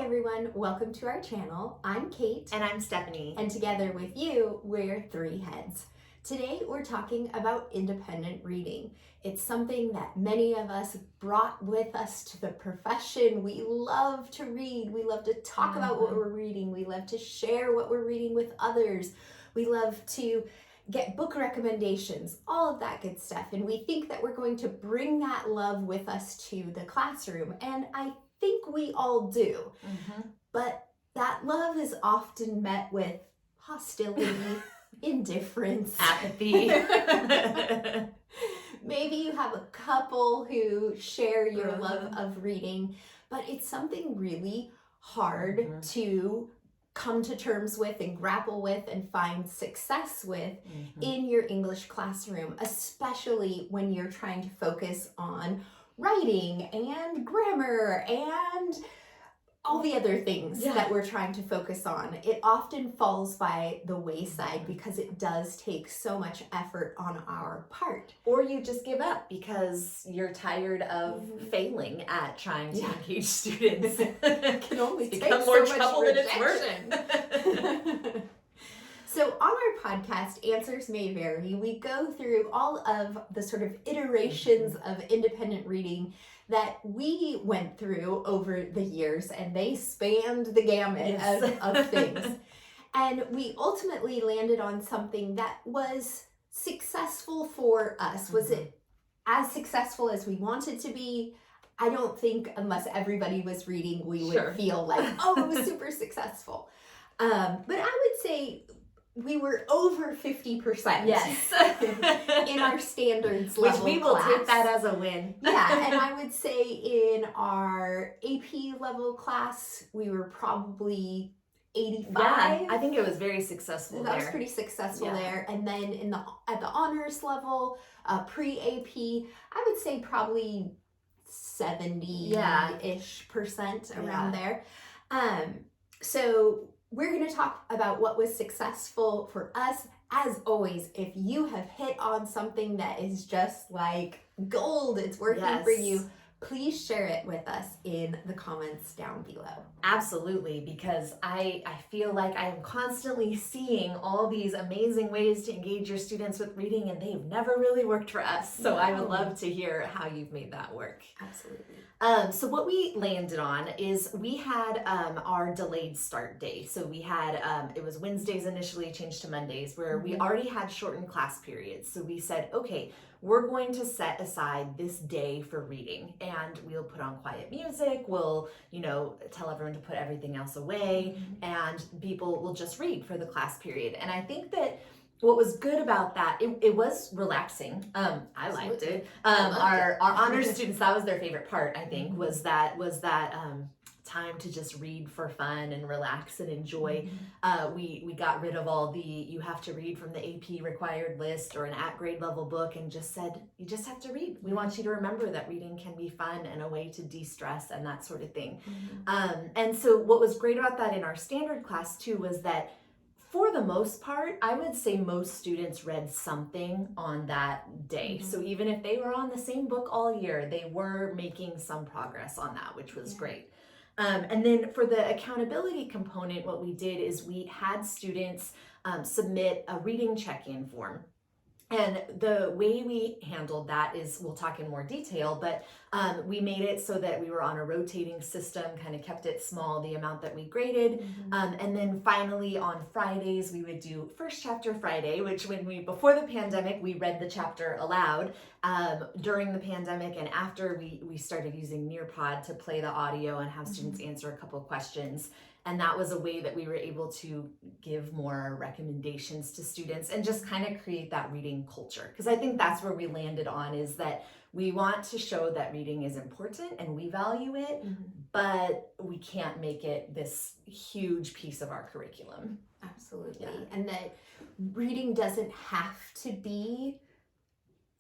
everyone, welcome to our channel. I'm Kate. And I'm Stephanie. And together with you, we're Three Heads. Today we're talking about independent reading. It's something that many of us brought with us to the profession. We love to read. We love to talk about what we're reading. We love to share what we're reading with others. We love to get book recommendations, all of that good stuff. And we think that we're going to bring that love with us to the classroom. And I think we all do. But that love is often met with hostility, indifference, apathy. Maybe you have a couple who share your love of reading, but it's something really hard to come to terms with and grapple with and find success with in your English classroom, especially when you're trying to focus on writing and grammar and all the other things that we're trying to focus on. It often falls by the wayside because it does take so much effort on our part. Or you just give up because you're tired of failing at trying to engage students. It can only take become more so trouble much than it's worth. So on our podcast, Answers May Vary, we go through all of the sort of iterations of independent reading that we went through over the years, and they spanned the gamut of things. And we ultimately landed on something that was successful for us. Was it as successful as we wanted to be? I don't think unless everybody was reading, we would feel like, oh, it was super successful. But I would say we were over 50% in our standards level Which we will class. take that as a win. Yeah, and I would say in our AP level class, we were probably 85. Yeah, I think it was very successful That was pretty successful there. And then at the honors level, pre-AP, I would say probably 70-ish percent around there. So we're going to talk about what was successful for us. As always, if you have hit on something that is just like gold, it's working for you, please share it with us in the comments down below. Absolutely, because I feel like I am constantly seeing all these amazing ways to engage your students with reading, and they've never really worked for us. So I would love to hear how you've made that work. Absolutely. So what we landed on is we had our delayed start day. So we had, it was Wednesdays initially, changed to Mondays, where we already had shortened class periods. So we said, okay, we're going to set aside this day for reading, and we'll put on quiet music. We'll, tell everyone to put everything else away, and people will just read for the class period. And I think that what was good about that, it was relaxing. I liked it. Our honors students, that was their favorite part, I think, was that time to just read for fun and relax and enjoy. We got rid of all the you have to read from the AP required list or an at grade level book, and just said you just have to read. We want you to remember that reading can be fun and a way to de-stress and that sort of thing. And so what was great about that in our standard class too was that for the most part, I would say most students read something on that day. So even if they were on the same book all year, they were making some progress on that, which was great. And then for the accountability component, what we did is we had students submit a reading check-in form. And the way we handled that is, we'll talk in more detail, but we made it so that we were on a rotating system, kind of kept it small, the amount that we graded. And then finally on Fridays, we would do First Chapter Friday, which before the pandemic, we read the chapter aloud. During the pandemic and after, we started using Nearpod to play the audio and have students answer a couple questions. And that was a way that we were able to give more recommendations to students and just kind of create that reading culture. Because I think that's where we landed on, is that we want to show that reading is important and we value it, but we can't make it this huge piece of our curriculum. Absolutely. And that reading doesn't have to be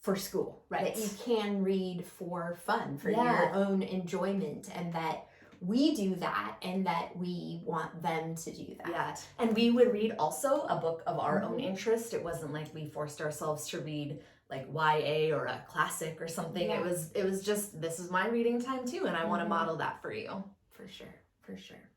for school, right? That you can read for fun, for your own enjoyment, and that we do that and that we want them to do that. Yeah, and we would read also a book of our own interest. It wasn't like we forced ourselves to read like YA or a classic or something. It was just, this is my reading time too, and I want to model that for you. For sure, for sure.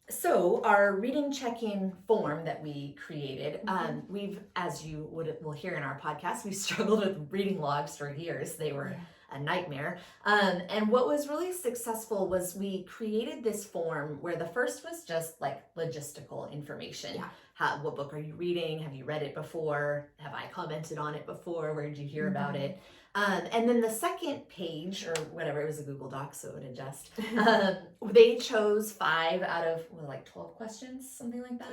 So our reading check-in form that we created, we've, as you will hear in our podcast, we struggled with reading logs for years. They were a nightmare. And what was really successful was we created this form where the first was just like logistical information. Yeah. What book are you reading? Have you read it before? Have I commented on it before? Where did you hear about it? And then the second page, or whatever, it was a Google Doc, so it would adjust. They chose 5 out of 12 questions, something like that.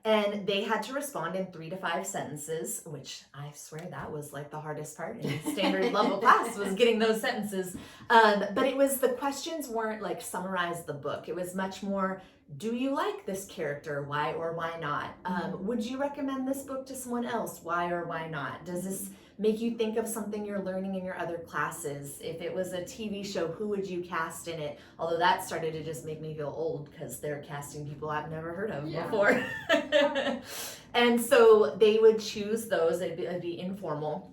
And they had to respond in 3 to 5 sentences, which I swear that was like the hardest part in standard level class, was getting those sentences. But it was, the questions weren't like summarize the book. It was much more, do you like this character? Why or why not? Would you recommend this book to someone else? Why or why not? Does this make you think of something you're learning in your other classes? If it was a TV show, who would you cast in it? Although that started to just make me feel old because they're casting people I've never heard of before. And so they would choose those. It'd be informal.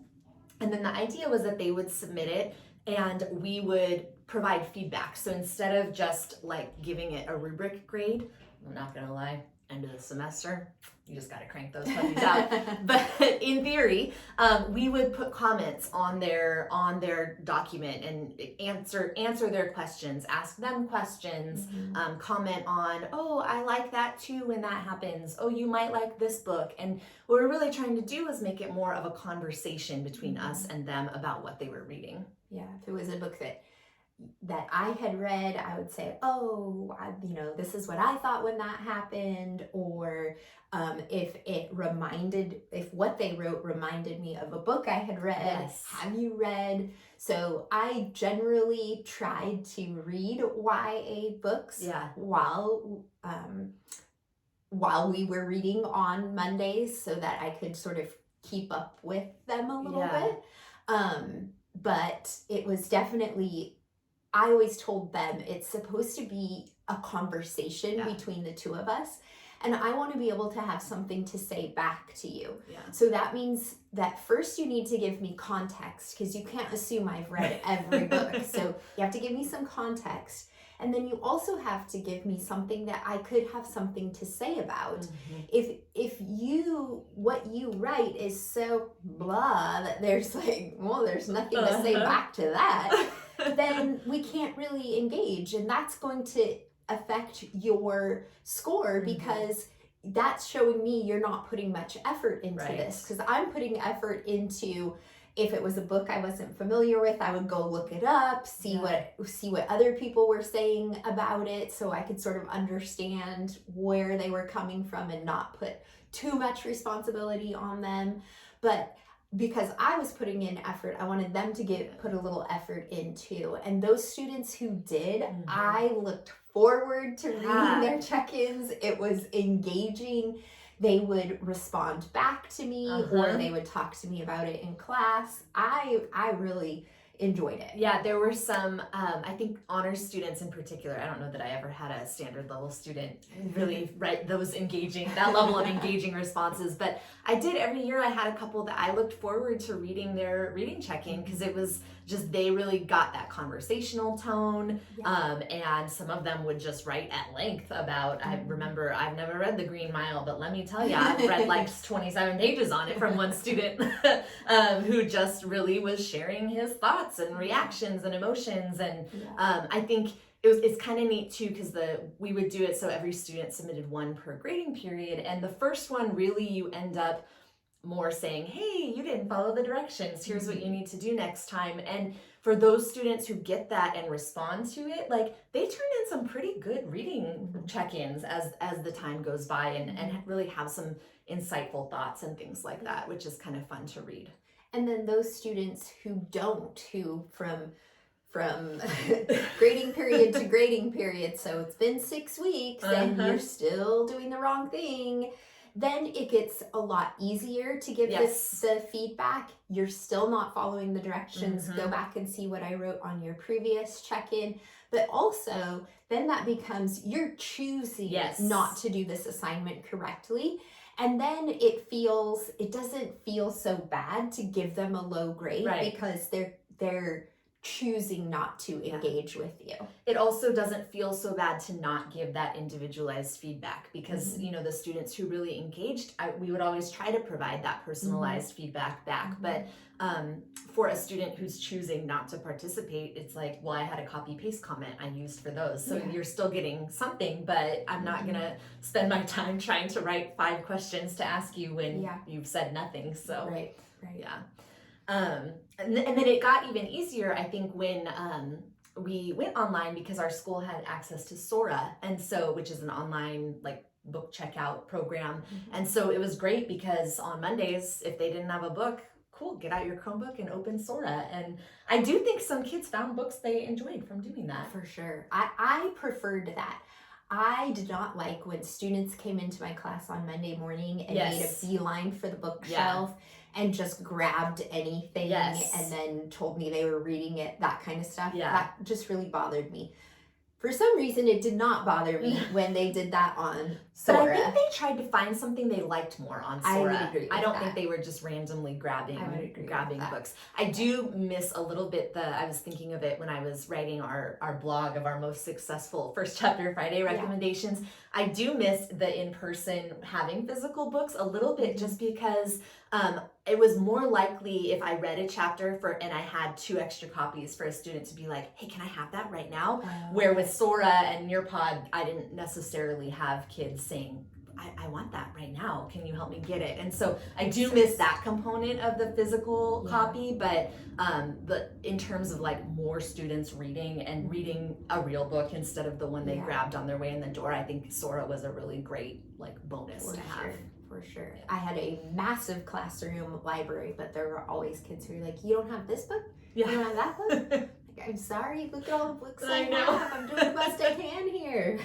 And then the idea was that they would submit it and we would provide feedback. So instead of just like giving it a rubric grade, I'm not gonna lie, end of the semester, you just got to crank those puppies out. But in theory, we would put comments on their document and answer their questions, ask them questions, comment on, oh, I like that too when that happens. Oh, you might like this book. And what we're really trying to do is make it more of a conversation between us and them about what they were reading. Yeah, if it was a book that I had read, I would say, oh, this is what I thought when that happened. Or if what they wrote reminded me of a book I had read, have you read? So I generally tried to read YA books while we were reading on Mondays so that I could sort of keep up with them a little bit. But it was definitely, I always told them it's supposed to be a conversation between the two of us. And I want to be able to have something to say back to you. So that means that first you need to give me context, because you can't assume I've read every book. So you have to give me some context. And then you also have to give me something that I could have something to say about. If what you write is so blah that there's there's nothing to say back to that, then we can't really engage. And that's going to affect your score, because that's showing me you're not putting much effort into this. Because I'm putting effort into, if it was a book I wasn't familiar with, I would go look it up, see what other people were saying about it, so I could sort of understand where they were coming from and not put too much responsibility on them. But because I was putting in effort, I wanted them to put a little effort in too. And those students who did, I looked forward to reading their check-ins. It was engaging. They would respond back to me, or they would talk to me about it in class. I really enjoyed it. Yeah, there were some, I think honors students in particular, I don't know that I ever had a standard level student really write that level of engaging responses, but I did every year. I had a couple that I looked forward to reading their reading check-in, because it was just, they really got that conversational tone. And some of them would just write at length about, I remember, I've never read The Green Mile, but let me tell you, I've read like 27 pages on it from one student who just really was sharing his thoughts and reactions and emotions. And I think it's kind of neat too, because we would do it so every student submitted one per grading period, and the first one really you end up more saying, hey, you didn't follow the directions, here's what you need to do next time. And for those students who get that and respond to it, like, they turn in some pretty good reading check-ins as the time goes by, and really have some insightful thoughts and things like that, which is kind of fun to read. And then those students who from grading period to grading period, so it's been 6 weeks and you're still doing the wrong thing, then it gets a lot easier to give the feedback. You're still not following the directions. Go back and see what I wrote on your previous check-in. But also, then that becomes you're choosing not to do this assignment correctly. And then it doesn't feel so bad to give them a low grade, because they're choosing not to engage with you. It also doesn't feel so bad to not give that individualized feedback because, you know, the students who really engaged, we would always try to provide that personalized feedback back. But for a student who's choosing not to participate, it's like, well, I had a copy paste comment I used for those. So you're still getting something, but I'm not going to spend my time trying to write 5 questions to ask you when you've said nothing. So, right. Yeah. And then it got even easier, I think, when we went online because our school had access to Sora, and so, which is an online like book checkout program. And so it was great because on Mondays, if they didn't have a book, cool, get out your Chromebook and open Sora. And I do think some kids found books they enjoyed from doing that. For sure. I preferred that. I did not like when students came into my class on Monday morning and made a beeline for the bookshelf and just grabbed anything and then told me they were reading it, that kind of stuff. That just really bothered me. For some reason, it did not bother me when they did that on Sora. But I think they tried to find something they liked more on Sora. I would agree with I don't that. think they were just randomly grabbing books. I do miss a little bit I was thinking of it when I was writing our blog of our most successful First Chapter Friday recommendations. I do miss the in-person having physical books a little bit just because it was more likely if I read a chapter and I had 2 extra copies for a student to be like, hey, can I have that right now? Where with Sora and Nearpod, I didn't necessarily have kids saying, I want that right now. Can you help me get it? And so I do miss that component of the physical copy, but in terms of like more students reading and reading a real book instead of the one they grabbed on their way in the door, I think Sora was a really great like bonus to have. For sure. I had a massive classroom library, but there were always kids who were like, you don't have this book? You don't have that book? Like, I'm sorry, look at all the books I have. I'm doing the best I can here.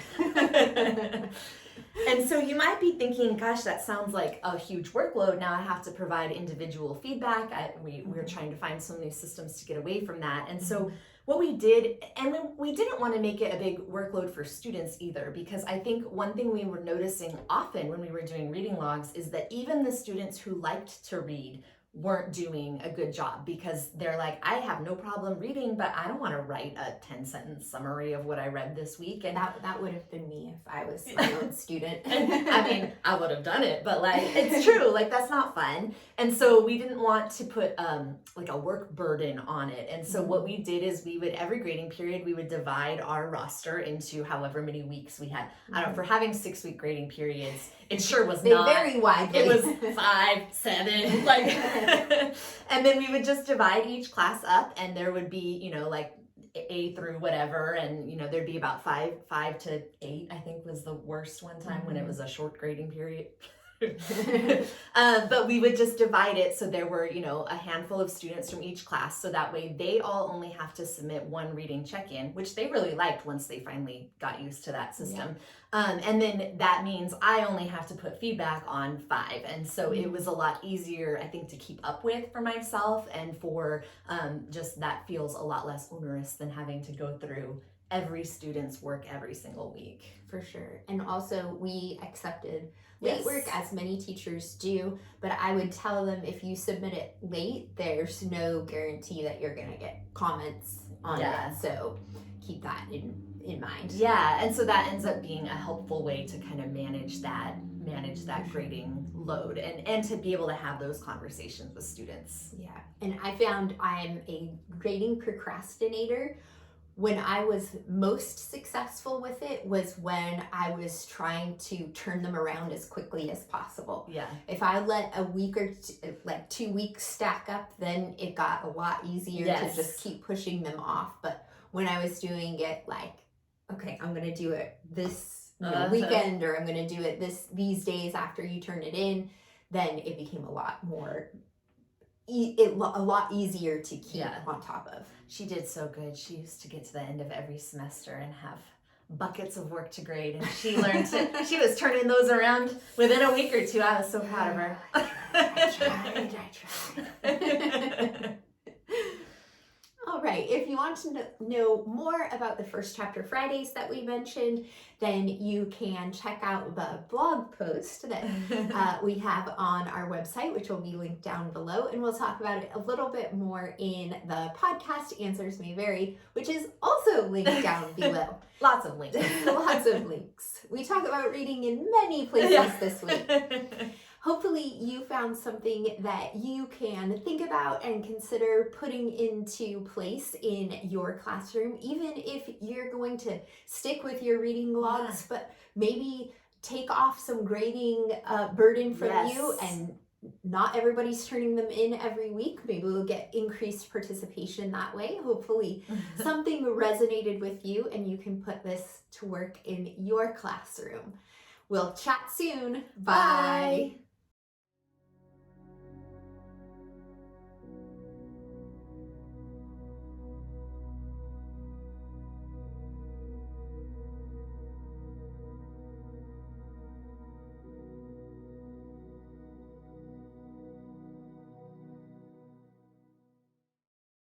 And so you might be thinking, gosh, that sounds like a huge workload. Now I have to provide individual feedback. We're trying to find so many systems to get away from that. And so what we did, and we didn't want to make it a big workload for students either, because I think one thing we were noticing often when we were doing reading logs is that even the students who liked to read weren't doing a good job because they're like, I have no problem reading, but I don't want to write a 10-sentence summary of what I read this week. And that would have been me if I was my own student. I mean, I would have done it, but like, it's true, like that's not fun. And so we didn't want to put like a work burden on it. And so what we did is every grading period, we would divide our roster into however many weeks we had. I don't know, for having 6-week grading periods, it sure was they vary widely. It was 5, 7, like, and then we would just divide each class up, and there would be, you know, like A through whatever, and you know, there'd be about 5 to 8, I think was the worst one time when it was a short grading period. But we would just divide it so there were, you know, a handful of students from each class, so that way they all only have to submit 1 reading check-in, which they really liked once they finally got used to that system. And then that means I only have to put feedback on 5, and so it was a lot easier, I think, to keep up with for myself, and for just that feels a lot less onerous than having to go through every student's work every single week. For sure. And also we accepted late work, as many teachers do, but I would tell them if you submit it late, there's no guarantee that you're going to get comments on it. So keep that in mind. Yeah, and so that ends up being a helpful way to kind of manage that grading load and to be able to have those conversations with students. Yeah, and I found I'm a grading procrastinator. When I was most successful with it was when I was trying to turn them around as quickly as possible. Yeah. If I let a week or 2 weeks stack up, then it got a lot easier to just keep pushing them off. But when I was doing it like, okay, I'm going to do it this weekend, or I'm going to do it these days after you turn it in, then it became a lot more a lot easier to keep on top of. She did so good. She used to get to the end of every semester and have buckets of work to grade, and she learned she was turning those around within a week or 2. I was so proud of her. I tried. All right, if you want to know more about the First Chapter Fridays that we mentioned, then you can check out the blog post that we have on our website, which will be linked down below, and we'll talk about it a little bit more in the podcast Answers May Vary, which is also linked down below. Lots of links. Lots of links. We talk about reading in many places this week. Hopefully you found something that you can think about and consider putting into place in your classroom, even if you're going to stick with your reading logs, but maybe take off some grading burden from you, and not everybody's turning them in every week. Maybe we'll get increased participation that way. Hopefully something resonated with you and you can put this to work in your classroom. We'll chat soon. Bye.